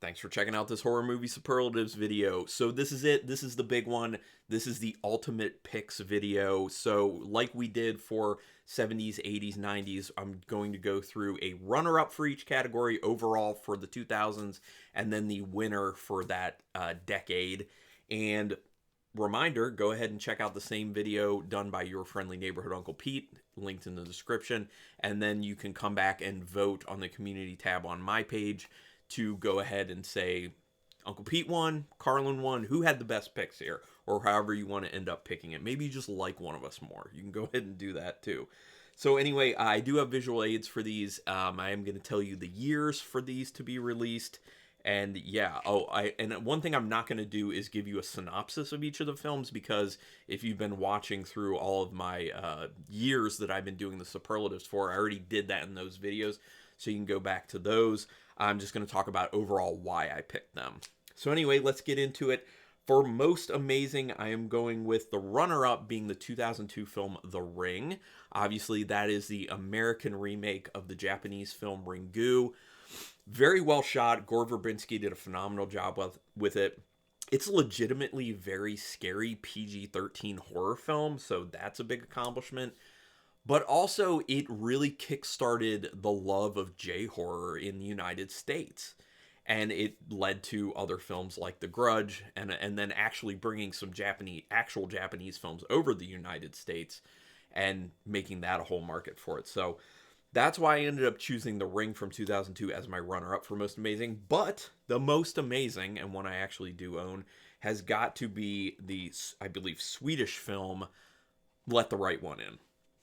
Thanks for checking out this horror movie superlatives video. So this is it. This is the big one. This is the ultimate picks video. So like we did for 70s, 80s, 90s, I'm going to go through a runner-up for each category overall for the 2000s, and then the winner for that decade. And reminder, go ahead and check out the same video done by your friendly neighborhood Uncle Pete, linked in the description, and then you can come back and vote on the community tab on my page to go ahead and say Uncle Pete won, Carlin won, who had the best picks here, or however you want to end up picking it. Maybe you just like one of us more. You can go ahead and do that too. So anyway, I do have visual aids for these. I am going to tell you the years for these to be released. And yeah, and one thing I'm not going to do is give you a synopsis of each of the films, because if you've been watching through all of my years that I've been doing the superlatives for, I already did that in those videos, so you can go back to those. I'm just going to talk about overall why I picked them. So anyway, let's get into it. For most amazing, I am going with the runner-up being the 2002 film The Ring. Obviously, that is the American remake of the Japanese film Ringu. Very well shot. Gore Verbinski did a phenomenal job with it. It's legitimately very scary PG-13 horror film, so that's a big accomplishment. But also, it really kickstarted the love of J-horror in the United States. And it led to other films like The Grudge, and then actually bringing some actual Japanese films over the United States and making that a whole market for it. So that's why I ended up choosing The Ring from 2002 as my runner-up for most amazing. But the most amazing, and one I actually do own, has got to be the, I believe, Swedish film Let the Right One In.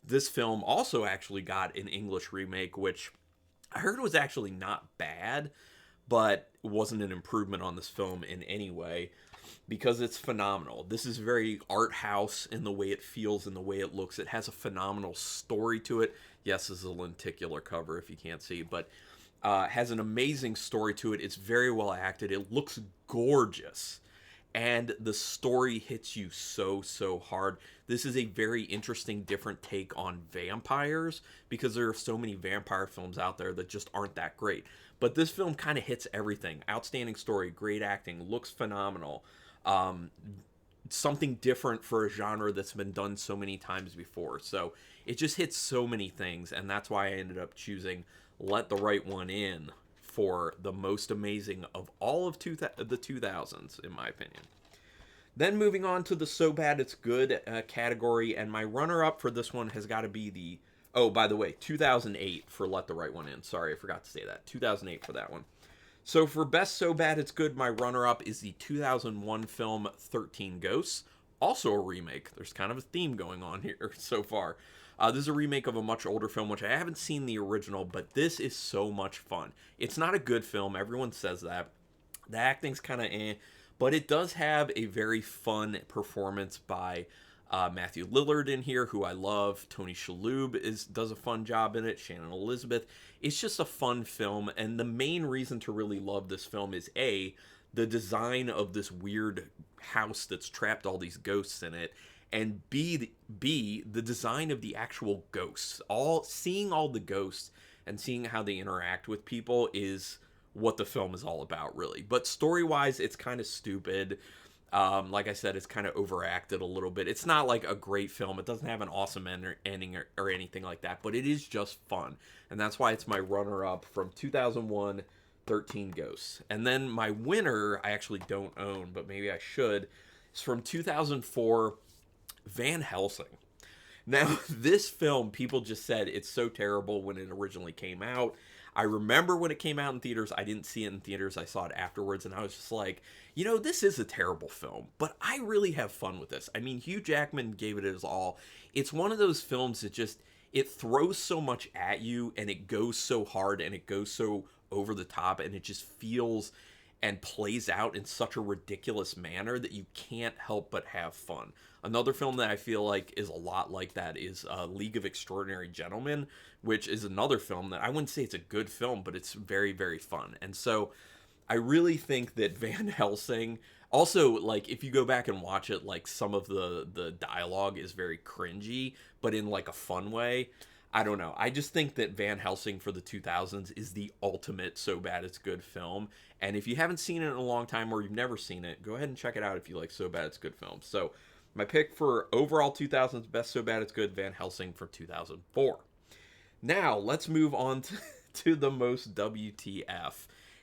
This film also actually got an English remake, which I heard was actually not bad, but wasn't an improvement on this film in any way, because it's phenomenal. This is very art house in the way it feels and the way it looks. It has a phenomenal story to it. Yes, this is a lenticular cover if you can't see, but has an amazing story to it. It's very well acted. It looks gorgeous. And the story hits you so hard. This is a very interesting, different take on vampires, because there are so many vampire films out there that just aren't that great. But this film kind of hits everything. Outstanding story, great acting, looks phenomenal. Something different for a genre that's been done so many times before. So it just hits so many things, and that's why I ended up choosing Let the Right One In for the most amazing of all of the 2000s, in my opinion. Then moving on to the So Bad It's Good category, and my runner-up for this one has got to be the, oh, by the way, 2008 for Let the Right One In. Sorry, I forgot to say that. 2008 for that one. So for Best So Bad It's Good, my runner-up is the 2001 film 13 Ghosts, also a remake. There's kind of a theme going on here so far. This is a remake of a much older film, which I haven't seen the original, but this is so much fun. It's not a good film. Everyone says that. The acting's kind of but it does have a very fun performance by Matthew Lillard in here, who I love. Tony Shalhoub does a fun job in it. Shannon Elizabeth. It's just a fun film, and the main reason to really love this film is A, the design of this weird house that's trapped all these ghosts in it, and B, the design of the actual ghosts. Seeing all the ghosts and seeing how they interact with people is what the film is all about, really. But story-wise, it's kind of stupid. Like I said, it's kind of overacted a little bit. It's not like a great film. It doesn't have an awesome ending or anything like that, but it is just fun. And that's why it's my runner-up from 2001, 13 Ghosts. And then my winner, I actually don't own, but maybe I should, is from 2004, Van Helsing. Now, this film, people just said it's so terrible when it originally came out. I remember when it came out in theaters. I didn't see it in theaters. I saw it afterwards, and I was just like, this is a terrible film, but I really have fun with this. I mean, Hugh Jackman gave it his all. It's one of those films that just, it throws so much at you, and it goes so hard, and it goes so over the top, and it just feels and plays out in such a ridiculous manner that you can't help but have fun. Another film that I feel like is a lot like that is League of Extraordinary Gentlemen, which is another film that I wouldn't say it's a good film, but it's very, very fun. And so I really think that Van Helsing, also, like, if you go back and watch it, like, some of the dialogue is very cringy, but in, like, a fun way. I don't know. I just think that Van Helsing for the 2000s is the ultimate so bad it's good film. And if you haven't seen it in a long time or you've never seen it, go ahead and check it out if you like so bad it's good films. So my pick for overall 2000s best so bad it's good, Van Helsing for 2004. Now let's move on to the most WTF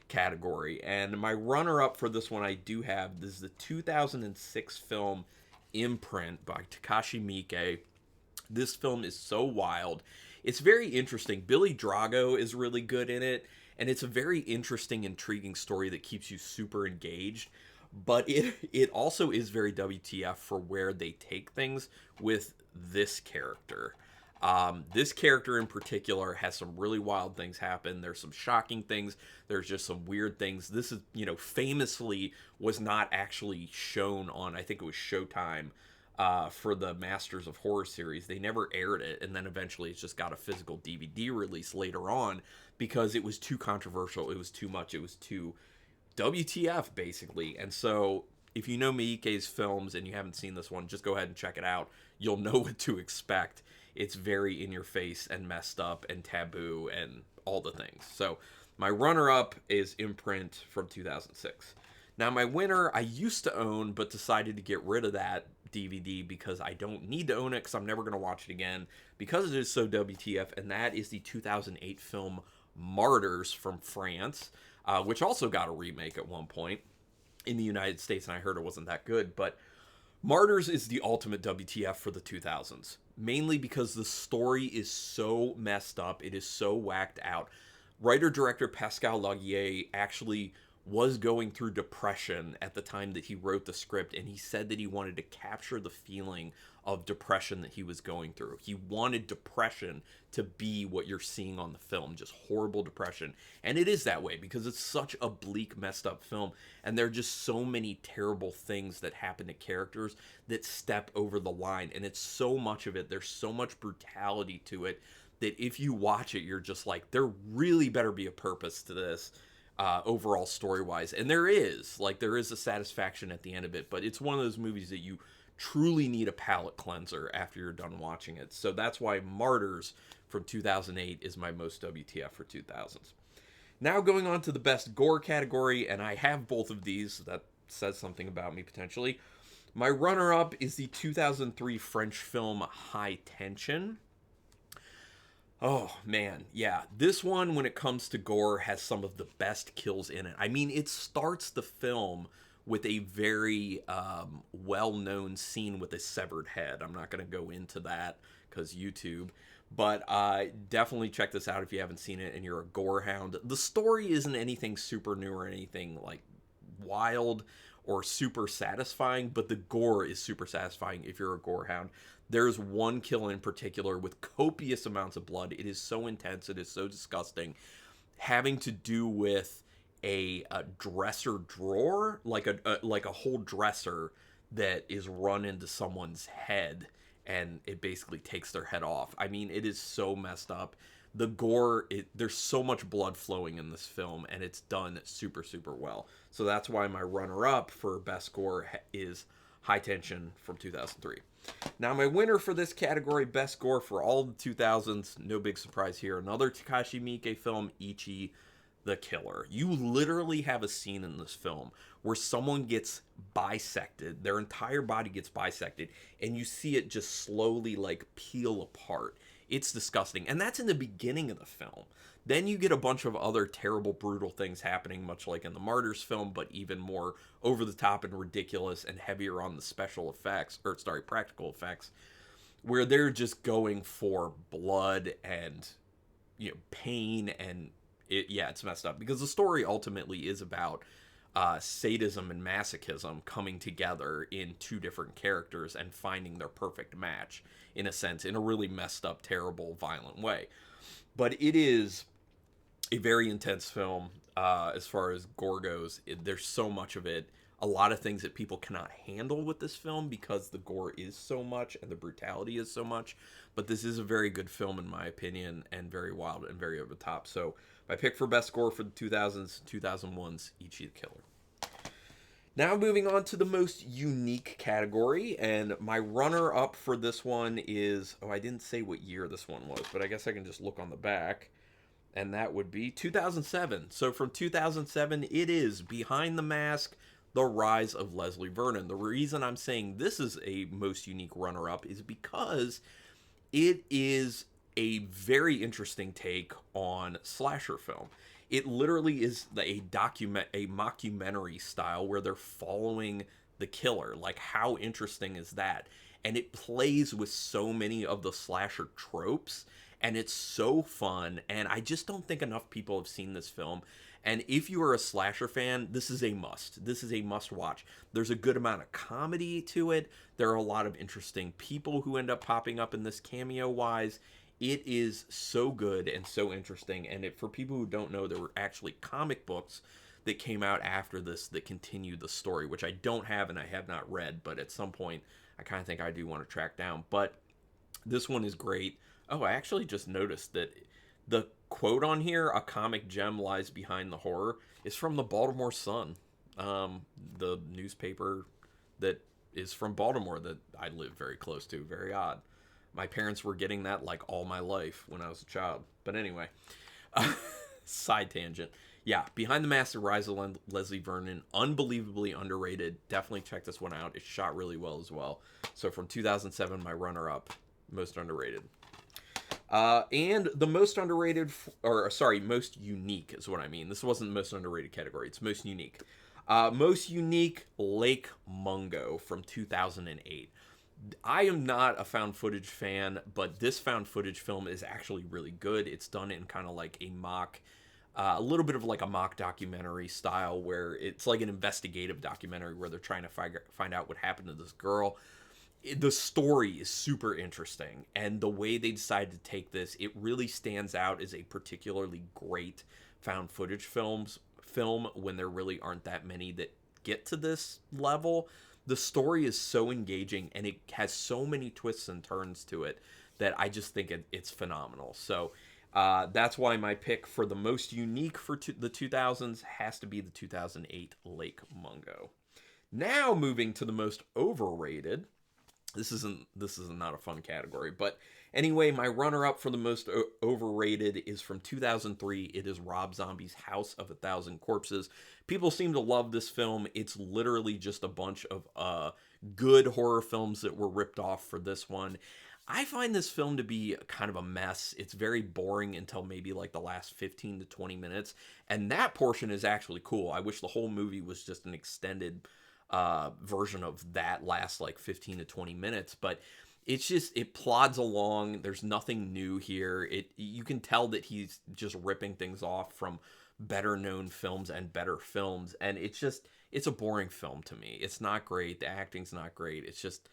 category. And my runner-up for this one I do have. This is the 2006 film Imprint by Takashi Miike. This film is so wild. It's very interesting. Billy Drago is really good in it, and it's a very interesting, intriguing story that keeps you super engaged. But it also is very WTF for where they take things with this character. This character in particular has some really wild things happen. There's some shocking things. There's just some weird things. This is, famously was not actually shown on, I think it was Showtime, for the Masters of Horror series. They never aired it, and then eventually it's just got a physical DVD release later on because it was too controversial. It was too much. It was too WTF, basically. And so if you know Miike's films and you haven't seen this one, just go ahead and check it out. You'll know what to expect. It's very in your face and messed up and taboo and all the things. So my runner-up is Imprint from 2006. Now my winner I used to own but decided to get rid of that DVD because I don't need to own it because I'm never going to watch it again because it is so WTF, and that is the 2008 film Martyrs from France, which also got a remake at one point in the United States, and I heard it wasn't that good. But Martyrs is the ultimate WTF for the 2000s, mainly because the story is so messed up. It is so whacked out. Writer-director Pascal Laugier actually was going through depression at the time that he wrote the script, and he said that he wanted to capture the feeling of depression that he was going through. He wanted depression to be what you're seeing on the film, just horrible depression. And it is that way because it's such a bleak, messed up film, and there are just so many terrible things that happen to characters that step over the line, and it's so much of it. There's so much brutality to it that if you watch it, you're just like, there really better be a purpose to this. Overall story-wise, and there is a satisfaction at the end of it, but it's one of those movies that you truly need a palate cleanser after you're done watching it. So that's why Martyrs from 2008 is my most WTF for 2000s. Now going on to the best gore category, and I have both of these. That says something about me potentially. My runner-up is the 2003 French film High Tension. Oh, man, yeah. This one, when it comes to gore, has some of the best kills in it. I mean, it starts the film with a very well-known scene with a severed head. I'm not going to go into that because YouTube. But definitely check this out if you haven't seen it and you're a gore hound. The story isn't anything super new or anything like wild or super satisfying, but the gore is super satisfying if you're a gore hound. There's one kill in particular with copious amounts of blood. It is so intense. It is so disgusting. Having to do with a dresser drawer, like a whole dresser that is run into someone's head, and it basically takes their head off. I mean, it is so messed up. The gore, there's so much blood flowing in this film, and it's done super, super well. So that's why my runner-up for best gore is High Tension from 2003. Now, my winner for this category, best gore for all the 2000s, no big surprise here, another Takashi Miike film, Ichi the Killer. You literally have a scene in this film where someone gets bisected, their entire body gets bisected, and you see it just slowly like peel apart. It's disgusting. And that's in the beginning of the film. Then you get a bunch of other terrible, brutal things happening, much like in the Martyrs film, but even more over the top and ridiculous and heavier on the practical effects, where they're just going for blood and, pain, and it's messed up. Because the story ultimately is about sadism and masochism coming together in two different characters and finding their perfect match, in a sense, in a really messed up, terrible, violent way. But it is a very intense film as far as gore goes. There's so much of it. A lot of things that people cannot handle with this film because the gore is so much and the brutality is so much. But this is a very good film, in my opinion, and very wild and very over the top. So my pick for best gore for the 2000s, 2001's Ichi the Killer. Now moving on to the most unique category, and my runner-up for this one is, oh, I didn't say what year this one was, but I guess I can just look on the back, and that would be 2007. So from 2007, it is Behind the Mask, The Rise of Leslie Vernon. The reason I'm saying this is a most unique runner-up is because it is a very interesting take on slasher film. It literally is a mockumentary style where they're following the killer. Like, how interesting is that? And it plays with so many of the slasher tropes, and it's so fun. And I just don't think enough people have seen this film. And if you are a slasher fan, this is a must. This is a must watch. There's a good amount of comedy to it. There are a lot of interesting people who end up popping up in this cameo wise. It is so good and so interesting. And for people who don't know, there were actually comic books that came out after this that continue the story, which I don't have and I have not read, but at some point I kind of think I do want to track down. But this one is great. Oh, I actually just noticed that the quote on here, "A comic gem lies behind the horror," is from the Baltimore Sun, the newspaper that is from Baltimore that I live very close to. Very odd. My parents were getting that like all my life when I was a child. But anyway, side tangent. Yeah, Behind the Mask, The Rise of Leslie Vernon, unbelievably underrated. Definitely check this one out. It's shot really well as well. So from 2007, my runner-up, most underrated. And the most underrated, or sorry, most unique is what I mean. This wasn't the most underrated category. It's most unique. Most unique, Lake Mungo from 2008. I am not a found footage fan, but this found footage film is actually really good. It's done in kind of like a little bit of like a mock documentary style where it's like an investigative documentary where they're trying to find out what happened to this girl. The story is super interesting, and the way they decided to take this, it really stands out as a particularly great found footage film when there really aren't that many that get to this level. The story is so engaging, and it has so many twists and turns to it that I just think it's phenomenal. So that's why my pick for the most unique for the 2000s has to be the 2008 Lake Mungo. Now moving to the most overrated. This isn't not a fun category, but anyway, my runner-up for the most overrated is from 2003. It is Rob Zombie's House of a Thousand Corpses. People seem to love this film. It's literally just a bunch of good horror films that were ripped off for this one. I find this film to be kind of a mess. It's very boring until maybe like the last 15 to 20 minutes, and that portion is actually cool. I wish the whole movie was just an extended version of that last like 15 to 20 minutes, but it plods along. There's nothing new here. You can tell that he's just ripping things off from better known films and better films, and it's a boring film to me. It's not great. The acting's not great. It's just,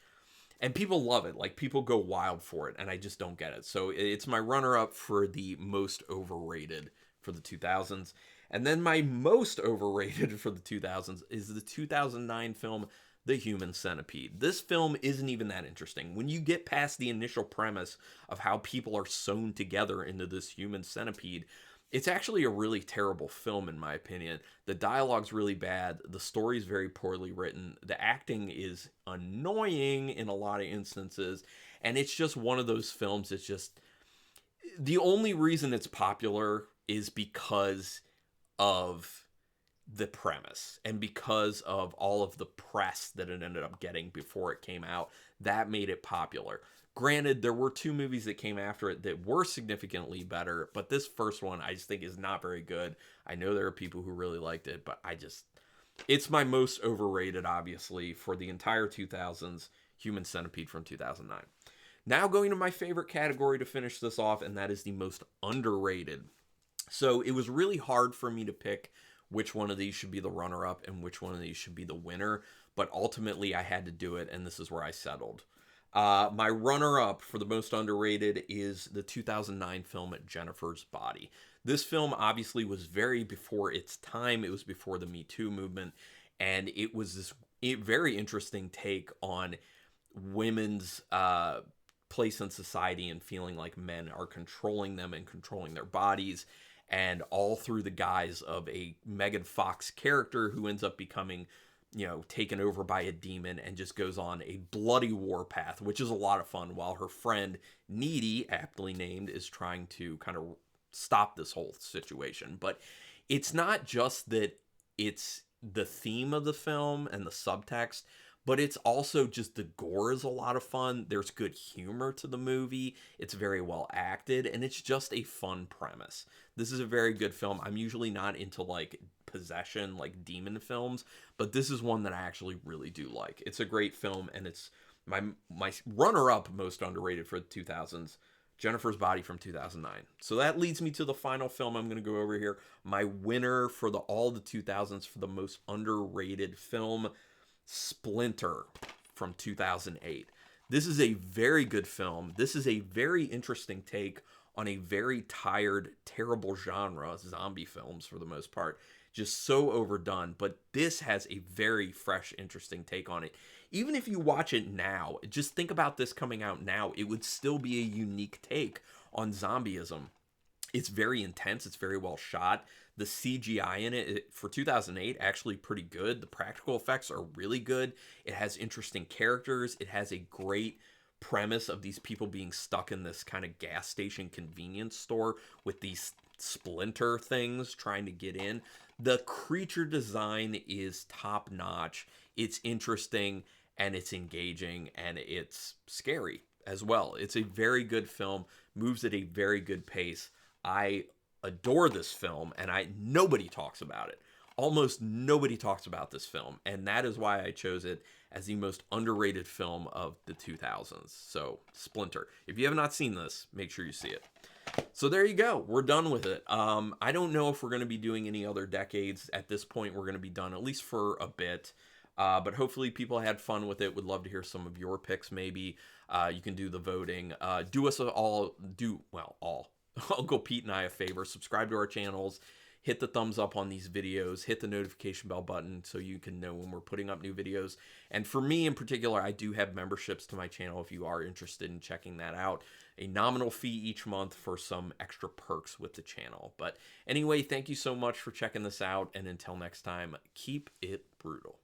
and people love it. Like, people go wild for it, and I just don't get it. So it's my runner up for the most overrated for the 2000s. And then my most overrated for the 2000s is the 2009 film The Human Centipede. This film isn't even that interesting. When you get past the initial premise of how people are sewn together into this human centipede, it's actually a really terrible film in my opinion. The dialogue's really bad, the story's very poorly written, the acting is annoying in a lot of instances, and it's just one of those films that's just, the only reason it's popular is because of the premise and because of all of the press that it ended up getting before it came out. That made it popular. Granted, there were two movies that came after it that were significantly better, but this first one I just think is not very good. I know there are people who really liked it, but it's my most overrated, obviously, for the entire 2000s, Human Centipede from 2009. Now going to my favorite category to finish this off, and that is the most underrated. So it was really hard for me to pick which one of these should be the runner-up and which one of these should be the winner, but ultimately I had to do it, and this is where I settled. My runner-up for the most underrated is the 2009 film Jennifer's Body. This film obviously was very before its time. It was before the Me Too movement, and it was this very interesting take on women's place in society and feeling like men are controlling them and controlling their bodies, and all through the guise of a Megan Fox character who ends up becoming taken over by a demon and just goes on a bloody warpath, which is a lot of fun, while her friend, Needy, aptly named, is trying to kind of stop this whole situation. But it's not just that it's the theme of the film and the subtext, but it's also just the gore is a lot of fun. There's good humor to the movie. It's very well acted, and it's just a fun premise. This is a very good film. I'm usually not into like possession, like demon films, but this is one that I actually really do like. It's a great film, and it's my runner-up most underrated for the 2000s, Jennifer's Body from 2009. So that leads me to the final film I'm going to go over here. My winner for all the 2000s for the most underrated film, Splinter from 2008. This is a very good film. This is a very interesting take on a very tired, terrible genre, zombie films for the most part. Just so overdone, but this has a very fresh, interesting take on it. Even if you watch it now, just think about this coming out now, it would still be a unique take on zombieism. It's very intense. It's very well shot. The CGI in it for 2008 actually pretty good. The practical effects are really good. It has interesting characters. It has a great premise of these people being stuck in this kind of gas station convenience store with these splinter things trying to get in. The creature design is top notch. It's interesting and it's engaging and it's scary as well. It's a very good film, moves at a very good pace. I adore this film, and nobody talks about it. Almost nobody talks about this film, and that is why I chose it as the most underrated film of the 2000s. So, Splinter. If you have not seen this, make sure you see it. So there you go. We're done with it. I don't know if we're going to be doing any other decades. At this point, we're going to be done, at least for a bit. But hopefully people had fun with it. Would love to hear some of your picks, maybe. You can do the voting. Do us all. Uncle Pete and I a favor. Subscribe to our channels. Hit the thumbs up on these videos. Hit the notification bell button so you can know when we're putting up new videos. And for me in particular, I do have memberships to my channel if you are interested in checking that out. A nominal fee each month for some extra perks with the channel. But anyway, thank you so much for checking this out. And until next time, keep it brutal.